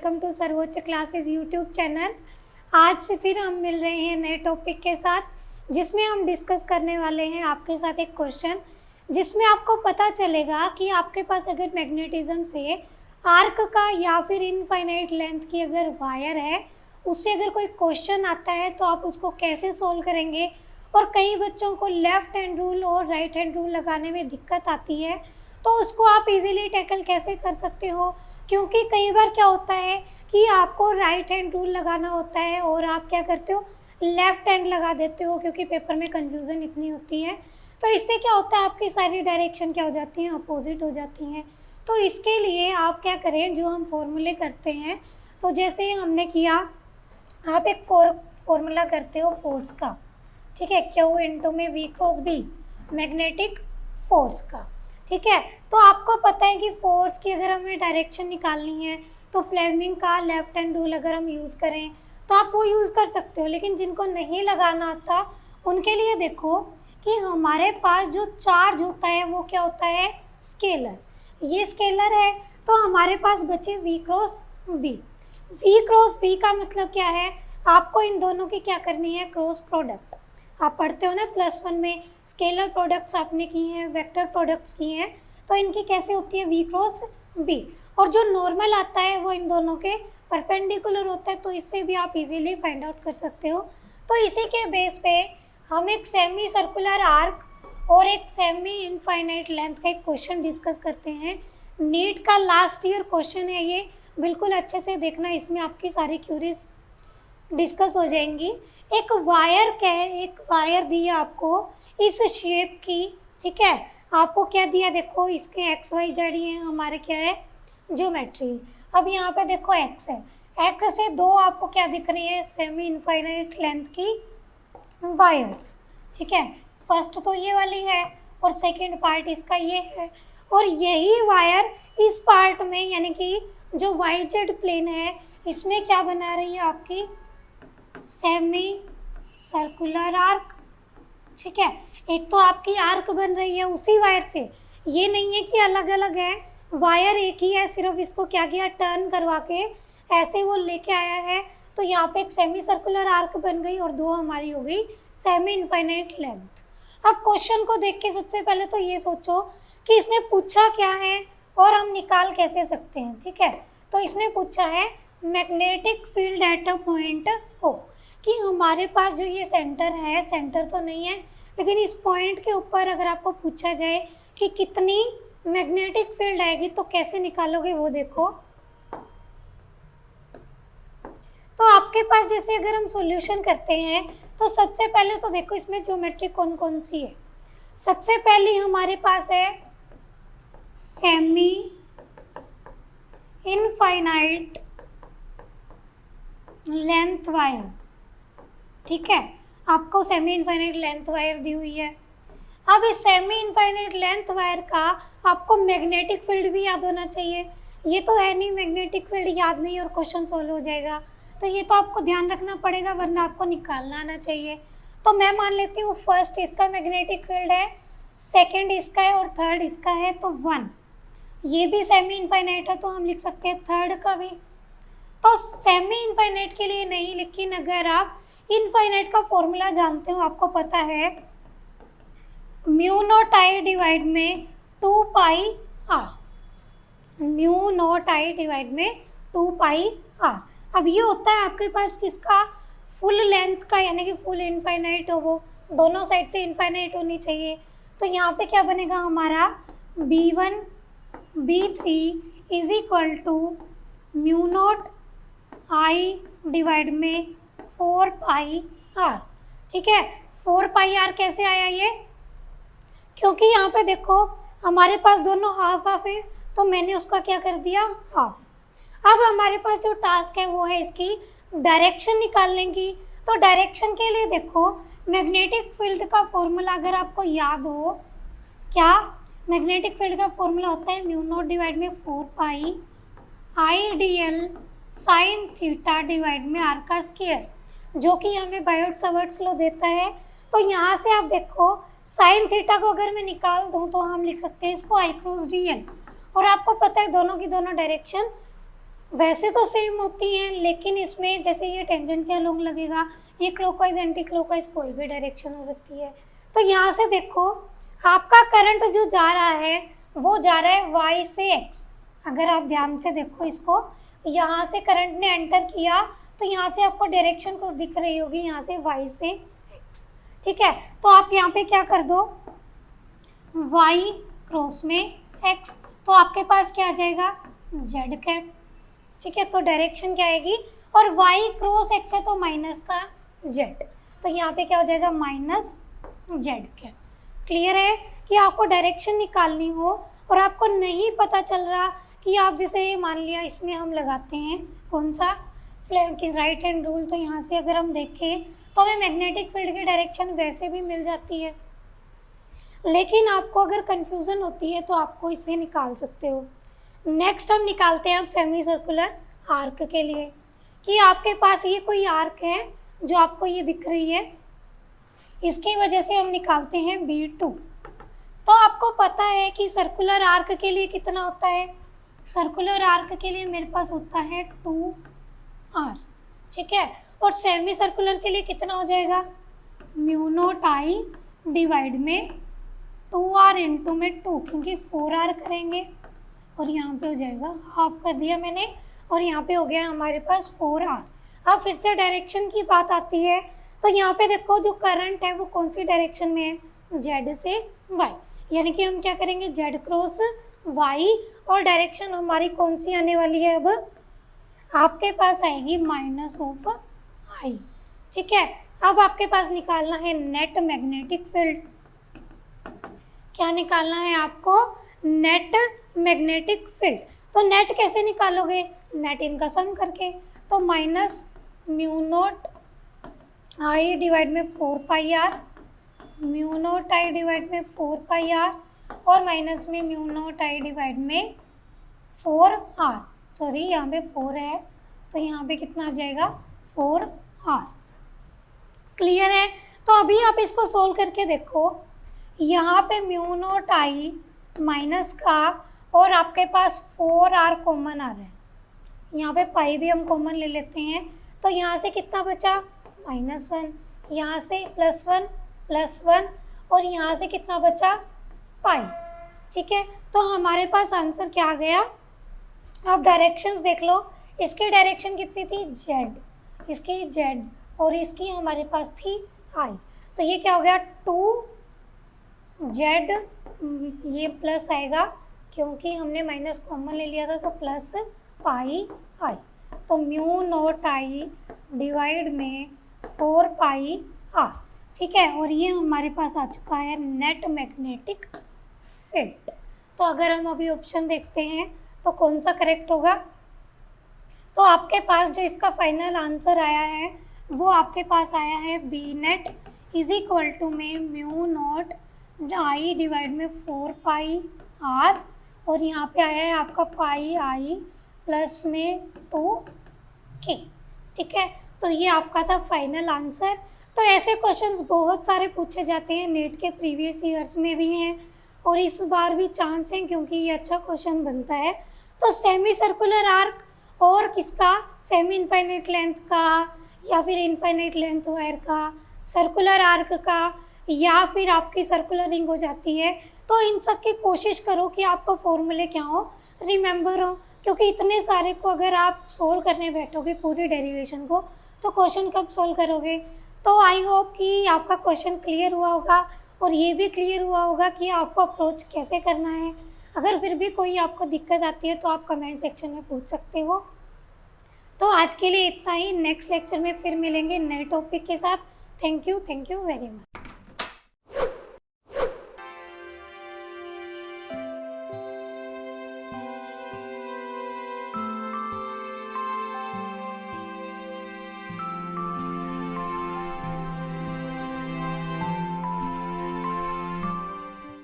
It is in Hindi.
वेलकम टू सर्वोच्च क्लासेस यूट्यूब चैनल। आज से फिर हम मिल रहे हैं नए टॉपिक के साथ, जिसमें हम डिस्कस करने वाले हैं आपके साथ एक क्वेश्चन, जिसमें आपको पता चलेगा कि आपके पास अगर मैग्नेटिज्म से आर्क का या फिर इनफाइनाइट लेंथ की अगर वायर है, उससे अगर कोई क्वेश्चन आता है तो आप उसको कैसे सोल्व करेंगे। और कई बच्चों को लेफ़्ट हैंड रूल और राइट हैंड रूल लगाने में दिक्कत आती है, तो उसको आप इजीली टैकल कैसे कर सकते हो। क्योंकि कई बार क्या होता है कि आपको राइट हैंड रूल लगाना होता है और आप क्या करते हो, लेफ़्ट हैंड लगा देते हो, क्योंकि पेपर में कन्फ्यूज़न इतनी होती है। तो इससे क्या होता है, आपकी सारी डायरेक्शन क्या हो जाती हैं, अपोजिट हो जाती हैं। तो इसके लिए आप क्या करें, जो हम फॉर्मूले करते हैं, तो जैसे हमने किया, आप एक फॉर्मूला करते हो फोर्स का, ठीक है, Q इंटू में V cross B, magnetic force का, ठीक है। तो आपको पता है कि फोर्स की अगर हमें डायरेक्शन निकालनी है तो फ्लेमिंग का लेफ्ट हैंड रूल अगर हम यूज़ करें तो आप वो यूज़ कर सकते हो। लेकिन जिनको नहीं लगाना आता उनके लिए देखो कि हमारे पास जो चार्ज होता है वो क्या होता है, स्केलर। ये स्केलर है, तो हमारे पास बचे V cross B। V cross B का मतलब क्या है, आपको इन दोनों की क्या करनी है, क्रॉस प्रोडक्ट। आप पढ़ते हो ना +1 में, स्केलर प्रोडक्ट्स आपने की हैं, वेक्टर प्रोडक्ट्स की हैं, तो इनकी कैसे होती है, V क्रॉस B। और जो नॉर्मल आता है वो इन दोनों के परपेंडिकुलर होता है, तो इससे भी आप इजीली फाइंड आउट कर सकते हो। तो इसी के बेस पे हम एक सेमी सर्कुलर आर्क और एक सेमी इनफाइनाइट लेंथ का एक क्वेश्चन डिस्कस करते हैं। नीट का लास्ट ईयर क्वेश्चन है ये, बिल्कुल अच्छे से देखना, इसमें आपकी सारी क्यूरीज डिस्कस हो जाएंगी। एक वायर दी है आपको इस शेप की, ठीक है। आपको क्या दिया, देखो इसके एक्स वाई जेड ये हमारे क्या है, ज्योमेट्री। अब यहाँ पे देखो एक्स है, एक्स से दो आपको क्या दिख रही है, सेमी इनफाइनाइट लेंथ की वायर्स, ठीक है। फर्स्ट तो ये वाली है और सेकेंड पार्ट इसका ये है, और यही वायर इस पार्ट में यानी कि जो वाई जेड प्लेन है इसमें क्या बना रही है, आपकी सेमी सर्कुलर आर्क, ठीक है। एक तो आपकी आर्क बन रही है उसी वायर से, ये नहीं है कि अलग अलग है, वायर एक ही है, सिर्फ इसको क्या किया, टर्न करवा के ऐसे वो लेके आया है। तो यहाँ पे एक सेमी सर्कुलर आर्क बन गई और दो हमारी हो गई सेमी इनफाइनाइट लेंथ। अब क्वेश्चन को देख के सबसे पहले तो ये सोचो कि इसने पूछा क्या है और हम निकाल कैसे सकते हैं, ठीक है। तो इसने पूछा है magnetic field at a point हो, कि हमारे पास जो ये सेंटर है, सेंटर तो नहीं है लेकिन इस पॉइंट के ऊपर अगर आपको पूछा जाए कि कितनी मैग्नेटिक फील्ड आएगी तो कैसे निकालोगे वो देखो। तो आपके पास जैसे अगर हम सॉल्यूशन करते हैं तो सबसे पहले तो देखो इसमें ज्योमेट्री कौन कौन सी है। सबसे पहली हमारे पास है सेमी इनफाइनाइट लेंथ वायर, ठीक है। आपको सेमी इनफाइनाइट लेंथ वायर दी हुई है। अब इस सेमी इनफाइनाइट लेंथ वायर का आपको मैग्नेटिक फील्ड भी याद होना चाहिए। ये तो है नहीं, मैग्नेटिक फील्ड याद नहीं और क्वेश्चन सॉल्व हो जाएगा, तो ये तो आपको ध्यान रखना पड़ेगा, वरना आपको निकालना आना चाहिए। तो मैं मान लेती हूँ फर्स्ट इसका मैग्नेटिक फील्ड है, सेकेंड इसका है और थर्ड इसका है, तो 1। ये भी सेमी इनफाइनाइट है तो हम लिख सकते हैं थर्ड का भी। तो सेमी इनफाइनाइट के लिए नहीं, लेकिन अगर आप इनफाइनाइट का फॉर्मूला जानते हो, आपको पता है म्यू नॉट आई डिवाइड में 2 pi R, mu naught I divide में 2 पाई आर। अब ये होता है आपके पास किसका, फुल लेंथ का, यानी कि फुल इनफाइनाइट हो, वो दोनों साइड से इनफाइनाइट होनी चाहिए। तो यहाँ पे क्या बनेगा हमारा, B1 B3 is equal to mu naught I divide में 4 पाई आर, ठीक है। 4 पाई आर कैसे आया ये, क्योंकि यहाँ पे देखो हमारे पास दोनों हाफ हाफ है, तो मैंने उसका क्या कर दिया, हाफ। अब हमारे पास जो टास्क है वो है इसकी डायरेक्शन निकालने की। तो डायरेक्शन के लिए देखो मैग्नेटिक फील्ड का फॉर्मूला अगर आपको याद हो, क्या, मैग्नेटिक फील्ड का फॉर्मूला होता है म्यू नॉट डिवाइड में 4 pi I D L sine theta divide में आर का स्क्वायर, जो कि हमें बायोट-सावर्ट्स लॉ देता है। तो यहाँ से आप देखो साइन थीटा को अगर मैं निकाल दूँ तो हम लिख सकते हैं इसको आई क्रॉस डी एल, और आपको पता है दोनों की दोनों डायरेक्शन वैसे तो सेम होती हैं, लेकिन इसमें जैसे ये टेंजेंट के अलोंग लगेगा, ये क्लॉकवाइज एंटी क्लॉकवाइज कोई भी डायरेक्शन हो सकती है। तो यहाँ से देखो आपका करंट जो जा रहा है वो जा रहा है y से x। अगर आप ध्यान से देखो इसको, यहाँ से करंट ने एंटर किया तो यहाँ से आपको डायरेक्शन कुछ दिख रही होगी, यहाँ से y से x। ठीक है, तो आप यहाँ पे क्या कर दो, y क्रॉस में x, तो आपके पास क्या आ जाएगा z कैप। ठीक है, तो डायरेक्शन क्या आएगी, और y क्रॉस x है तो माइनस का z, तो यहाँ पे क्या हो जाएगा माइनस z कैप। क्लियर है कि आपको डायरेक्शन निकालनी हो और आपको नहीं पता चल रहा कि आप जैसे मान लिया इसमें हम लगाते हैं कौन सा राइट हैंड रूल, तो यहाँ से अगर हम देखें तो हमें मैग्नेटिक फील्ड की डायरेक्शन वैसे भी मिल जाती है, लेकिन आपको अगर कंफ्यूजन होती है तो आपको इसे निकाल सकते हो। नेक्स्ट हम निकालते हैं अब सेमी सर्कुलर आर्क के लिए, कि आपके पास ये कोई आर्क है जो आपको ये दिख रही है, इसकी वजह से हम निकालते हैं B2। तो आपको पता है कि सर्कुलर आर्क के लिए कितना होता है, सर्कुलर आर्क के लिए मेरे पास होता है 2r। ठीक है, और सेमी सर्कुलर के लिए कितना हो जाएगा, म्यू नॉट आई डिवाइड में 2r इंटू में 2, क्योंकि 4r करेंगे और यहाँ पे हो जाएगा हाफ कर दिया मैंने, और यहाँ पे हो गया हमारे पास 4r। अब फिर से डायरेक्शन की बात आती है, तो यहाँ पे देखो जो करंट है वो कौन सी डायरेक्शन में है, z से y, यानी कि हम क्या करेंगे z क्रॉस y, और डायरेक्शन हमारी कौन सी आने वाली है, अब आपके पास आएगी माइनस ऑफ i। ठीक है, अब आपके पास निकालना है नेट मैग्नेटिक फील्ड। क्या निकालना है आपको, नेट मैग्नेटिक फील्ड। तो नेट कैसे निकालोगे, नेट इनका सम करके, तो minus mu naught I divide में 4 pi R, mu naught I divide में 4 पाई आर, और माइनस में म्यू नॉट आई डिवाइड में 4 आर। सॉरी यहाँ पे 4 है तो यहाँ पे कितना आ जाएगा 4 आर। क्लियर है, तो अभी आप इसको सोल्व करके देखो, यहाँ पे म्यू नॉट आई माइनस का और आपके पास 4 आर कॉमन आ रहा है, यहाँ पे पाई भी हम कॉमन ले लेते हैं, तो यहाँ से कितना बचा -1, यहाँ से +1 +1, और यहाँ से कितना बचा पाई। ठीक है, तो हमारे पास आंसर क्या आ गया। अब डायरेक्शंस देख लो, इसकी डायरेक्शन कितनी थी z, इसकी z, और इसकी हमारे पास थी i, तो ये क्या हो गया 2z, ये प्लस आएगा क्योंकि हमने माइनस कॉमन ले लिया था, तो प्लस पाई i, तो म्यू नॉट आई डिवाइड में 4 पाई r। ठीक है, और ये हमारे पास आ चुका है नेट मैग्नेटिक फील्ड। तो अगर हम अभी ऑप्शन देखते हैं तो कौन सा करेक्ट होगा, तो आपके पास जो इसका फाइनल आंसर आया है वो आपके पास आया है B net is equal to में म्यू नॉट आई डिवाइड में 4 पाई आर, और यहाँ पे आया है आपका पाई आई प्लस में 2k। ठीक है, तो ये आपका था फाइनल आंसर। तो ऐसे क्वेश्चंस बहुत सारे पूछे जाते हैं, नेट के प्रीवियस ईयर्स में भी हैं और इस बार भी चांस है क्योंकि ये अच्छा क्वेश्चन बनता है। तो सेमी सर्कुलर आर्क और किसका, सेमी इनफाइनाइट लेंथ का या फिर इनफाइनाइट लेंथ वायर का, सर्कुलर आर्क का, या फिर आपकी सर्कुलर रिंग हो जाती है, तो इन सब की कोशिश करो कि आपको फॉर्मूले क्या हो, रिमेंबर हो, क्योंकि इतने सारे को अगर आप सोल्व करने बैठोगे पूरी डेरिवेशन को तो क्वेश्चन कब सोल्व करोगे। तो आई होप कि आपका क्वेश्चन क्लियर हुआ होगा और ये भी क्लियर हुआ होगा कि आपको अप्रोच कैसे करना है। अगर फिर भी कोई आपको दिक्कत आती है तो आप कमेंट सेक्शन में पूछ सकते हो। तो आज के लिए इतना ही, नेक्स्ट लेक्चर में फिर मिलेंगे नए टॉपिक के साथ। Thank you very much.